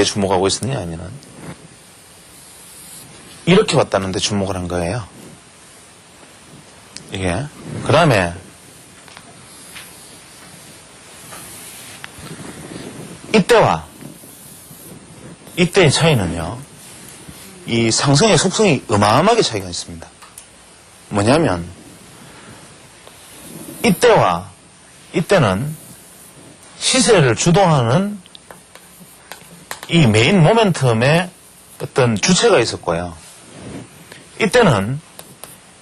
주목하고 있었느냐 하면은 이렇게 왔다는데 주목을 한 거예요. 이게 그 다음에 이때와 이때의 차이는요, 이 상승의 속성이 어마어마하게 차이가 있습니다. 뭐냐면 이때와 이때는 시세를 주도하는 이 메인 모멘텀의 어떤 주체가 있었고요. 이때는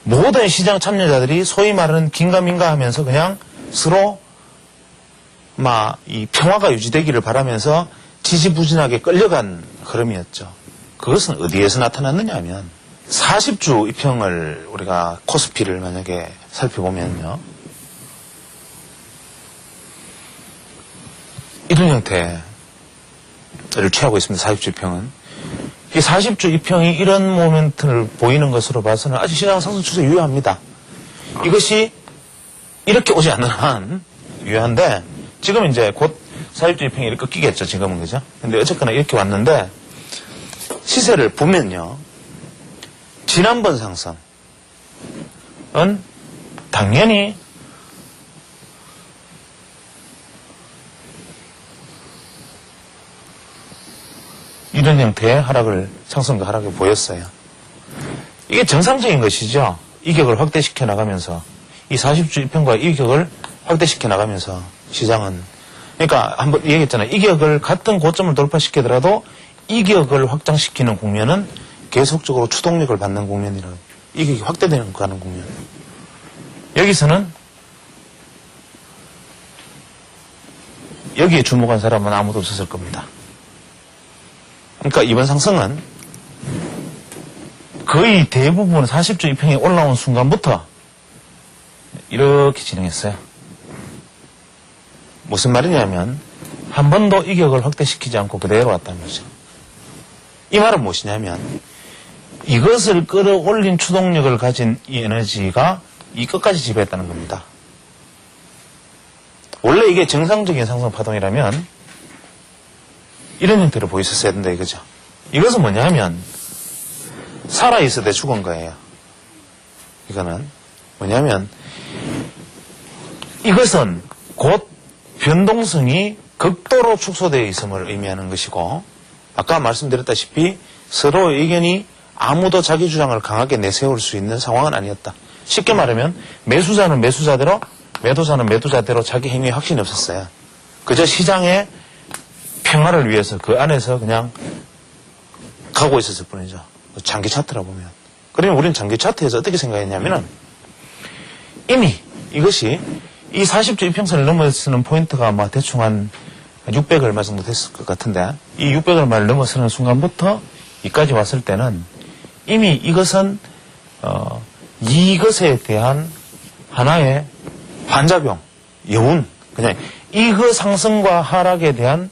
모든 시장 참여자들이 소위 말하는 긴가민가 하면서 그냥 서로 이 평화가 유지되기를 바라면서 지지부진하게 끌려간 흐름이었죠. 그것은 어디에서 나타났느냐 하면 40주 이평을 우리가 코스피를 만약에 살펴보면요, 이런 형태를 취하고 있습니다. 40주 이평은. 이 40주 이평이 이런 모멘트를 보이는 것으로 봐서는 아직 시장 상승 추세 유효합니다. 이것이 이렇게 오지 않는 한 유효한데, 지금 이제 곧 40주 이평이 이렇게 꺾이겠죠, 지금은. 그죠? 근데 어쨌거나 이렇게 왔는데, 시세를 보면요, 지난번 상승은 당연히 이런 형태의 상승과 하락을 보였어요. 이게 정상적인 것이죠. 이격을 확대시켜 나가면서, 이 40주 이평과 이격을 확대시켜 나가면서 시장은, 그러니까 한번 얘기했잖아요. 이격을 같은 고점을 돌파시키더라도 이격을 확장시키는 국면은 계속적으로 추동력을 받는 국면이라, 이격이 확대되는 가는 국면. 여기서는 여기에 주목한 사람은 아무도 없었을 겁니다. 그러니까 이번 상승은 거의 대부분 40주 이평이 올라온 순간부터 이렇게 진행했어요. 무슨 말이냐면 한 번도 이격을 확대시키지 않고 그대로 왔다는 거죠. 이 말은 무엇이냐면 이것을 끌어올린 추동력을 가진 이 에너지가 이 끝까지 지배했다는 겁니다. 원래 이게 정상적인 상승 파동이라면 이런 형태로 보였었어야 된다 이거죠. 이것은 뭐냐면 살아있어도 죽은 거예요. 이거는 뭐냐면 이것은 곧 변동성이 극도로 축소되어 있음을 의미하는 것이고, 아까 말씀드렸다시피 서로 의견이 아무도 자기 주장을 강하게 내세울 수 있는 상황은 아니었다. 쉽게 말하면 매수자는 매수자대로, 매도자는 매도자대로 자기 행위에 확신이 없었어요. 그저 시장의 평화를 위해서 그 안에서 그냥 가고 있었을 뿐이죠. 장기 차트라 보면. 그러면 우리는 장기 차트에서 어떻게 생각했냐면은 이미 이것이 이 40주 이평선을 넘어서는 포인트가 아마 대충 한 600 얼마 정도 됐을 것 같은데, 이 600 얼마를 넘어서는 순간부터 이까지 왔을 때는 이미 이것은 이것에 대한 하나의 반작용, 여운, 그냥 이거 상승과 하락에 대한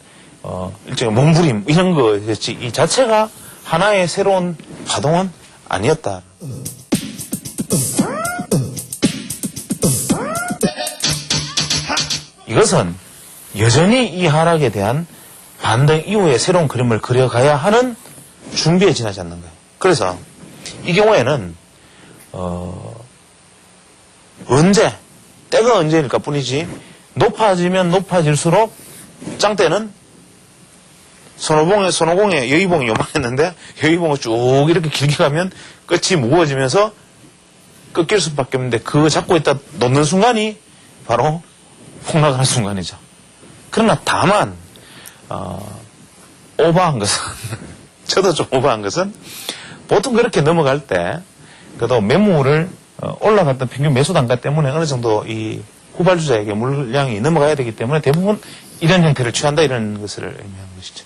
일종의 몸부림 이런 거였지, 이 자체가 하나의 새로운 파동은 아니었다. 이것은 여전히 이 하락에 대한 반등 이후에 새로운 그림을 그려가야 하는 준비에 지나지 않는 거예요. 그래서 이 경우에는 때가 언제일까 뿐이지, 높아지면 높아질수록 짱때는 손오공에 여의봉이 요만했는데 여의봉을 쭉 이렇게 길게 가면 끝이 무거워지면서 꺾일 수밖에 없는데, 그거 잡고 있다 놓는 순간이 바로 폭락하는 순간이죠. 그러나 다만 오버한 것은 저도 좀 오버한 것은, 보통 그렇게 넘어갈 때 그래도 매물을 올라갔던 평균 매수 단가 때문에 어느 정도 이 후발주자에게 물량이 넘어가야 되기 때문에 대부분 이런 형태를 취한다, 이런 것을 의미하는 것이죠.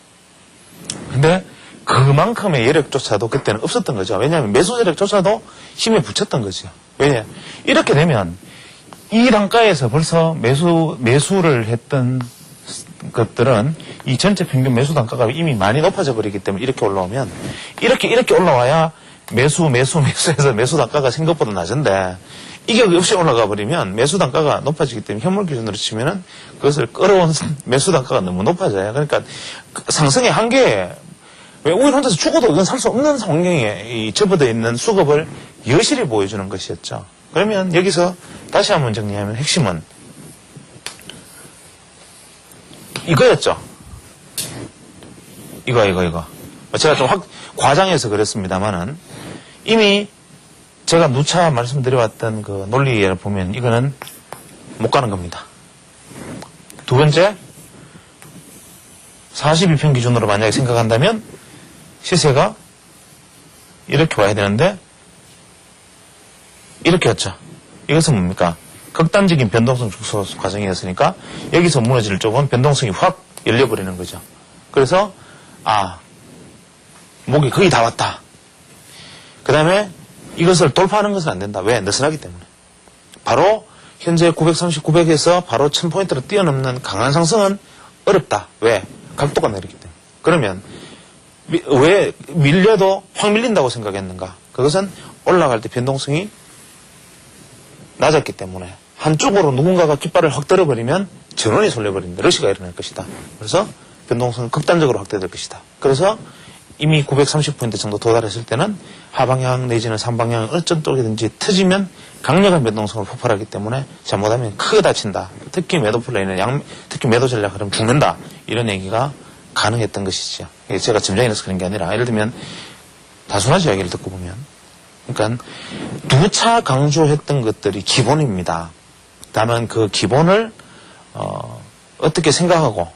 근데 그만큼의 여력조차도 그때는 없었던 거죠. 왜냐하면 매수 여력조차도 힘에 붙였던 거죠. 왜냐, 이렇게 되면 이 단가에서 벌써 매수를 했던 것들은 이 전체 평균 매수 단가가 이미 많이 높아져 버리기 때문에 이렇게 올라오면, 이렇게 올라와야 매수해서 매수 단가가 생각보다 낮은데, 이격이 없이 올라가 버리면 매수 단가가 높아지기 때문에 현물 기준으로 치면은 그것을 끌어온 매수 단가가 너무 높아져요. 그러니까 상승의 한계에 왜 우일 혼자서 죽어도 이건 살 수 없는 환경에 접어져 있는 수급을 여실히 보여주는 것이었죠. 그러면 여기서 다시 한번 정리하면 핵심은 이거였죠. 이거. 제가 좀 과장해서 그랬습니다만은 이미 제가 누차 말씀드려왔던 그 논리를 보면 이거는 못 가는 겁니다. 두 번째, 42편 기준으로 만약에 생각한다면 시세가 이렇게 와야 되는데 이렇게 왔죠. 이것은 뭡니까? 극단적인 변동성 축소 과정이었으니까 여기서 무너질 쪽은 변동성이 확 열려버리는 거죠. 그래서 목이 거의 다 왔다. 그 다음에 이것을 돌파하는 것은 안 된다. 왜? 느슨하기 때문에. 바로 현재 930, 900에서 바로 1000포인트로 뛰어넘는 강한 상승은 어렵다. 왜? 각도가 내리기 때문에. 그러면 왜 밀려도 확 밀린다고 생각했는가? 그것은 올라갈 때 변동성이 낮았기 때문에 한쪽으로 누군가가 깃발을 확 들어버리면 전원이 쏠려버린다. 러시가 일어날 것이다. 그래서 변동성은 극단적으로 확대될 것이다. 그래서 이미 930포인트 정도 도달했을 때는 하방향 내지는 상방향 어떤 쪽이든지 터지면 강력한 변동성을 폭발하기 때문에 잘못하면 크게 다친다. 특히 매도 플레이는 특히 매도 전략 하면 죽는다. 이런 얘기가 가능했던 것이죠. 제가 점장이라서 그런 게 아니라 예를 들면 다순하지 이야기를 듣고 보면 그러니까 누차 강조했던 것들이 기본입니다. 다만 그 기본을 어떻게 생각하고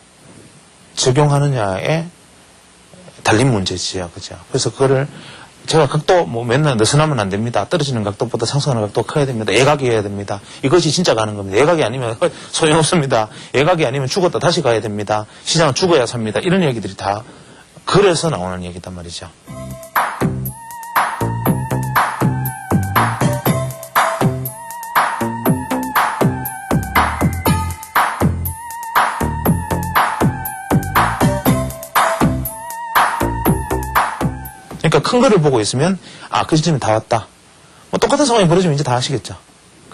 적용하느냐에 달린 문제지요. 그죠? 그래서 그거를 제가 각도 맨날 느슨하면 안 됩니다. 떨어지는 각도보다 상승하는 각도가 커야 됩니다. 예각이어야 됩니다. 이것이 진짜 가는 겁니다. 예각이 아니면 소용없습니다. 예각이 아니면 죽었다 다시 가야 됩니다. 시장은 죽어야 삽니다. 이런 얘기들이 다 그래서 나오는 얘기단 말이죠. 그러니까 큰 거를 보고 있으면 그 시점에 다 왔다. 똑같은 상황이 벌어지면 이제 다 아시겠죠.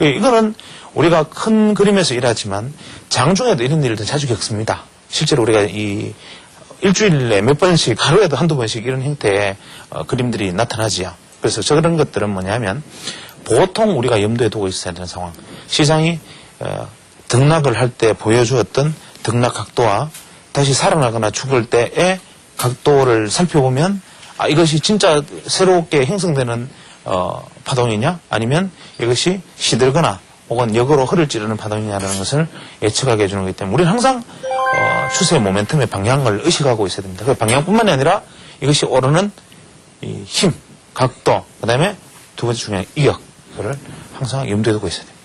이거는 우리가 큰 그림에서 일하지만 장중에도 이런 일을 자주 겪습니다. 실제로 우리가 이 일주일에 몇 번씩 하루에도 한두 번씩 이런 형태의 그림들이 나타나지요. 그래서 저런 것들은 뭐냐면 보통 우리가 염두에 두고 있어야 되는 상황. 시장이 등락을 할 때 보여주었던 등락 각도와 다시 살아나거나 죽을 때의 각도를 살펴보면 이것이 진짜 새롭게 형성되는 파동이냐 아니면 이것이 시들거나 혹은 역으로 허를 찌르는 파동이냐라는 것을 예측하게 해주는 거기 때문에 우리는 항상 추세의 모멘텀의 방향을 의식하고 있어야 됩니다. 그 방향뿐만이 아니라 이것이 오르는 이 힘, 각도, 그 다음에 두 번째 중요한 이격, 이거를 항상 염두에 두고 있어야 됩니다.